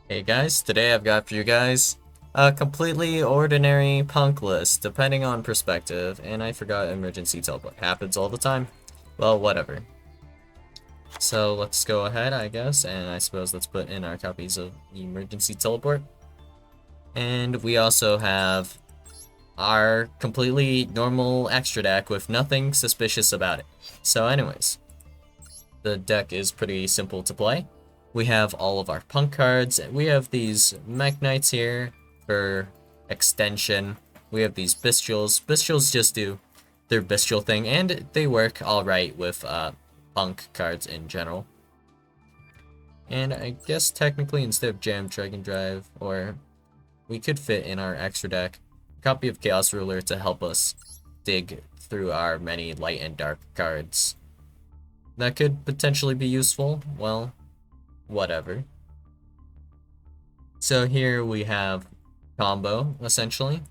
Hey guys, today I've got for you guys a completely ordinary punk list, depending on perspective, and I forgot emergency teleport. Happens all the time. Well, whatever. So let's go ahead, I guess, and I suppose let's put in our copies of emergency teleport. And we also have our completely normal extra deck with nothing suspicious about it. So anyways, the deck is pretty simple to play. We have all of our punk cards. We have these Mech Knights here for extension. We have these Bestials. Bestials just do their Bestial thing, and they work alright with punk cards in general. And I guess technically instead of Jam Dragon Drive, or we could fit in our extra deck, a copy of Chaos Ruler to help us dig through our many light and dark cards. That could potentially be useful. Well, whatever. So here we have combo, essentially.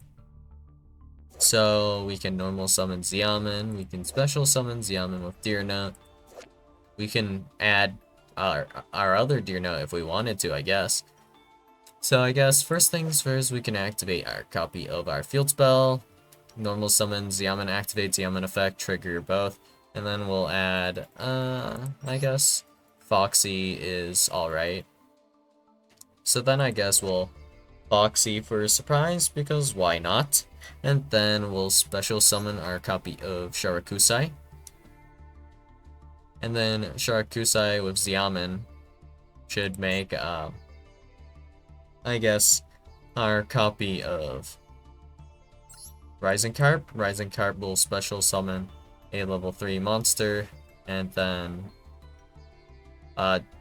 So we can normal summon Xiamen, we can special summon Xiamen with Deer Note. We can add our other Deer Note if we wanted to, I guess. So I guess first things first, we can activate our copy of our field spell. Normal summon Xiamen, activate Xiamen effect, trigger both. And then we'll add, I guess, Foxy is alright. So then I guess we'll Foxy for a surprise, because why not? And then we'll special summon our copy of Sharakusai. And then Sharakusai with Xiamen should make, I guess, our copy of Rising Carp. Rising Carp will special summon a level 3 monster, and then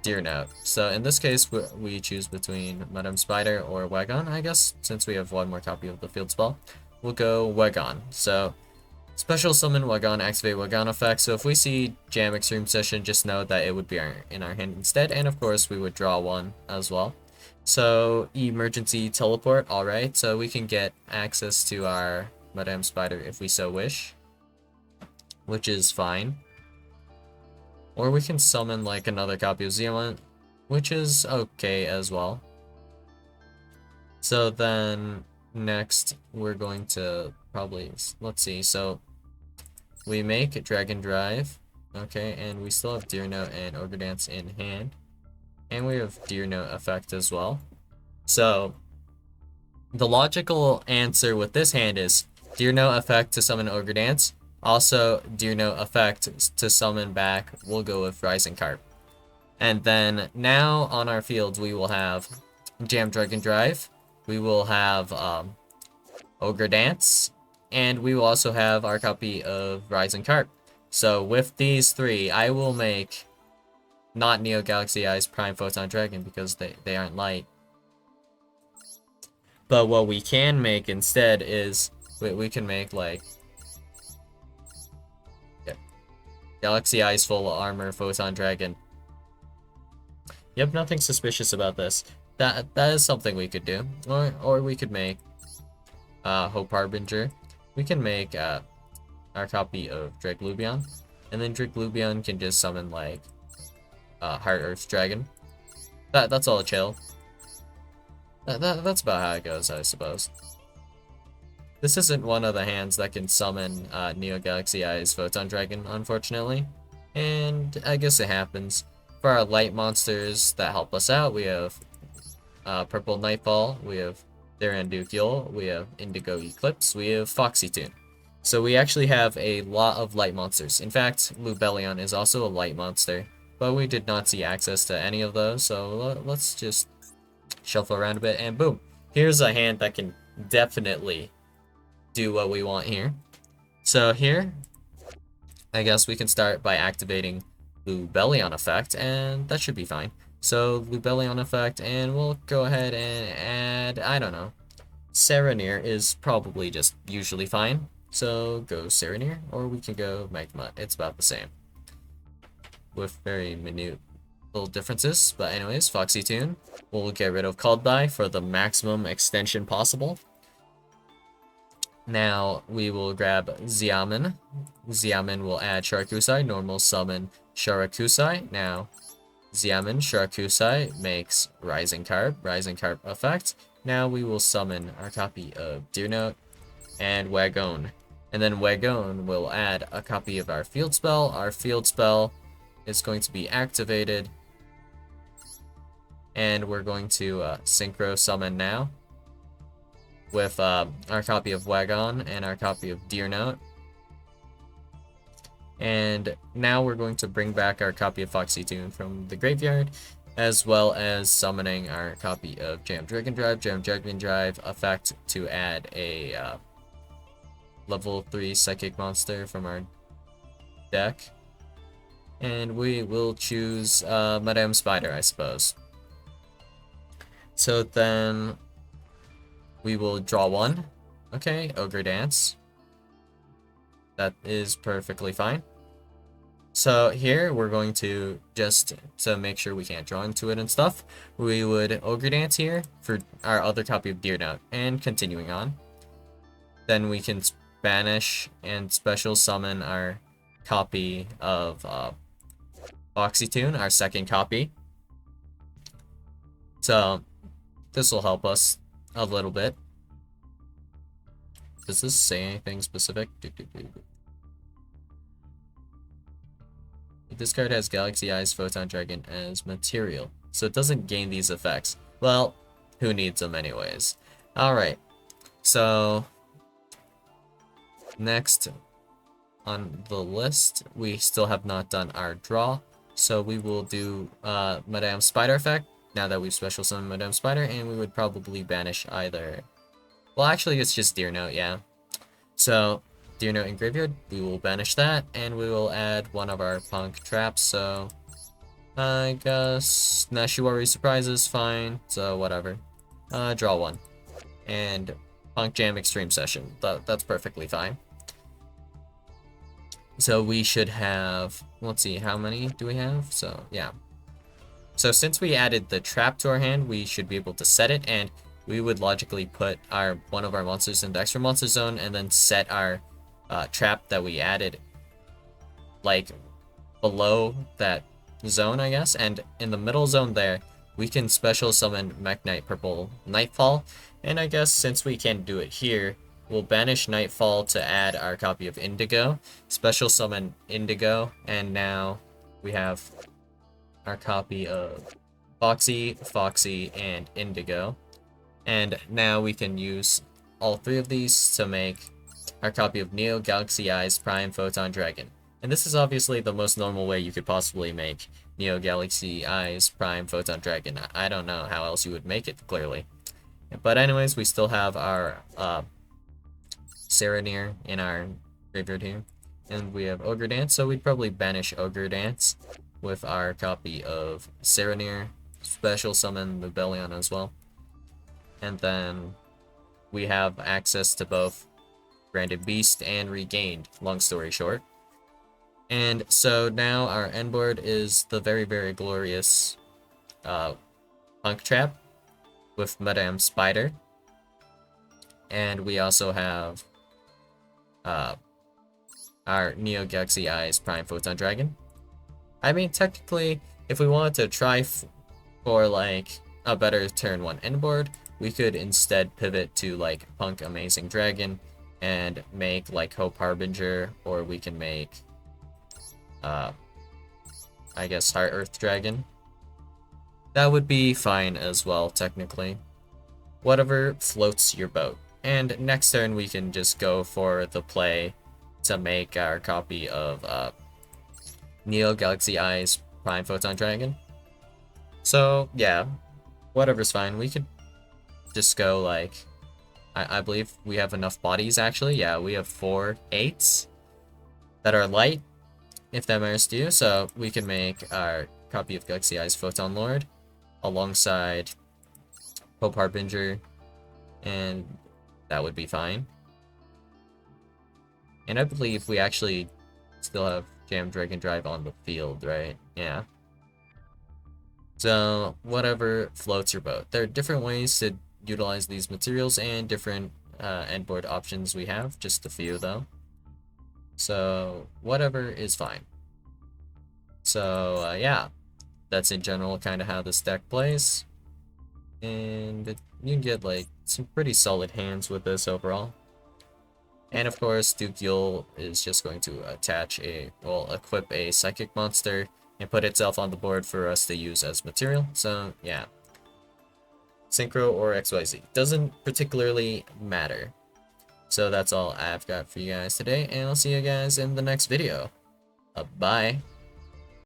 Deer Note. So in this case, we choose between Madame Spider or Wagon, I guess, since we have one more copy of the field spell. We'll go Wagon. So special summon Wagon, activate Wagon effect. So if we see Jam Extreme Session, just know that it would be in our hand instead, and of course we would draw one as well. So emergency teleport, alright, so we can get access to our Madame Spider if we so wish, which is fine. Or we can summon like another copy of Xiamen, which is okay as well. So then next we're going to probably, let's see, so we make Dragon Drive, okay, and we still have Deer Note and Ogre Dance in hand. And we have Deer Note effect as well. So the logical answer with this hand is Deer Note effect to summon Ogre Dance. Also, Deer Note effect to summon back, we'll go with Rising Carp. And then now on our field, we will have Jam Dragon Drive, we will have Ogre Dance, and we will also have our copy of Rising Carp. So with these three, I will make not Neo Galaxy Eyes Prime Photon Dragon because they aren't light. But what we can make instead is, we can make like Galaxy Eyes Full Armor Photon Dragon. Yep, nothing suspicious about this. That is something we could do. Or we could make Hope Harbinger. We can make our copy of Draglubion. And then Draglubion can just summon like Heart Earth Dragon. That's all chill. That's about how it goes, I suppose. This isn't one of the hands that can summon Neo Galaxy Eyes Photon Dragon, unfortunately. And I guess it happens. For our light monsters that help us out, we have Purple Nightfall, we have yugioh, we have Indigo Eclipse, we have Foxy Toon. So we actually have a lot of light monsters. In fact, Lubellion is also a light monster, but we did not see access to any of those, so let's just shuffle around a bit, and boom! Here's a hand that can definitely do what we want here. So here, I guess we can start by activating Lubellion effect, and that should be fine. So Lubellion effect, and we'll go ahead and add, I don't know, Serenir is probably just usually fine. So go Serenir, or we can go Magma. It's about the same, with very minute little differences. But anyways, Foxy Toon, we'll get rid of Called By for the maximum extension possible. Now we will grab Xiamen. Xiamen will add Sharakusai, normal summon Sharakusai. Now Xiamen Sharakusai makes Rising Carp effect. Now we will summon our copy of Deer Note and Wagon. And then Wagon will add a copy of our field spell. Our field spell is going to be activated. And we're going to synchro summon now with our copy of Wagon and our copy of Deer Note. And now we're going to bring back our copy of Foxy Tune from the graveyard, as well as summoning our copy of Jam Dragon Drive effect to add a level 3 Psychic Monster from our deck. And we will choose Madame Spider, I suppose. So then we will draw one. Okay, Ogre Dance. That is perfectly fine. So here we're going to, just to make sure we can't draw into it and stuff, we would Ogre Dance here for our other copy of Deer Note, and continuing on. Then we can banish and special summon our copy of Foxy Tune, our second copy. So this will help us a little bit. Does this say anything specific? This card has Galaxy Eyes Photon Dragon as material, so it doesn't gain these effects. Well, who needs them anyways? Alright, so next on the list, we still have not done our draw, so we will do Madame Spider effect, now that we've special summoned Madame Spider, and we would probably banish either... Well, actually, it's just Deer Note, yeah. So, Deer Note in graveyard, we will banish that, and we will add one of our Punk traps, so... I guess... Nashiwari Surprise is fine, so whatever. Draw one. And Punk Jam Extreme Session, that's perfectly fine. So we should have... Let's see, how many do we have? So, yeah. So since we added the trap to our hand, we should be able to set it, and we would logically put one of our monsters in the extra monster zone, and then set our trap that we added, like, below that zone, I guess. And in the middle zone there, we can special summon Mech Knight Purple Nightfall. And I guess since we can't do it here, we'll banish Nightfall to add our copy of Indigo, special summon Indigo, and now we have our copy of Foxy, and Indigo. And now we can use all three of these to make our copy of Neo Galaxy Eyes Prime Photon Dragon. And this is obviously the most normal way you could possibly make Neo Galaxy Eyes Prime Photon Dragon. I don't know how else you would make it, clearly. But anyways, we still have our Serenir in our graveyard here. And we have Ogre Dance, so we'd probably banish Ogre Dance with our copy of Serenir, special summon Rebellion as well. And then we have access to both Branded Beast and Regained, long story short. And so now our end board is the very, very glorious Punk Trap with Madame Spider. And we also have our Neo Galaxy Eyes Prime Photon Dragon. I mean, technically, if we wanted to try for, like, a better turn 1 end board, we could instead pivot to, like, Punk Amazing Dragon and make, like, Hope Harbinger, or we can make, I guess, Heart Earth Dragon. That would be fine as well, technically. Whatever floats your boat. And next turn, we can just go for the play to make our copy of Neo Galaxy Eyes Prime Photon Dragon. So, yeah, whatever's fine. We could just go, like, I believe we have enough bodies, actually. Yeah, we have 4 8s that are light, if that matters to you. So we can make our copy of Galaxy Eyes Photon Lord alongside Hope Harbinger, and that would be fine. And I believe we actually still have Jam Dragon Drive on the field, right? Yeah. So, whatever floats your boat. There are different ways to utilize these materials and different endboard options we have, just a few though. So, whatever is fine. So, yeah. that's in general kind of how this deck plays. And you can get like some pretty solid hands with this overall. And of course, yugioh is just going to equip a psychic monster and put itself on the board for us to use as material. So yeah, synchro or XYZ doesn't particularly matter. So that's all I've got for you guys today, and I'll see you guys in the next video. Bye.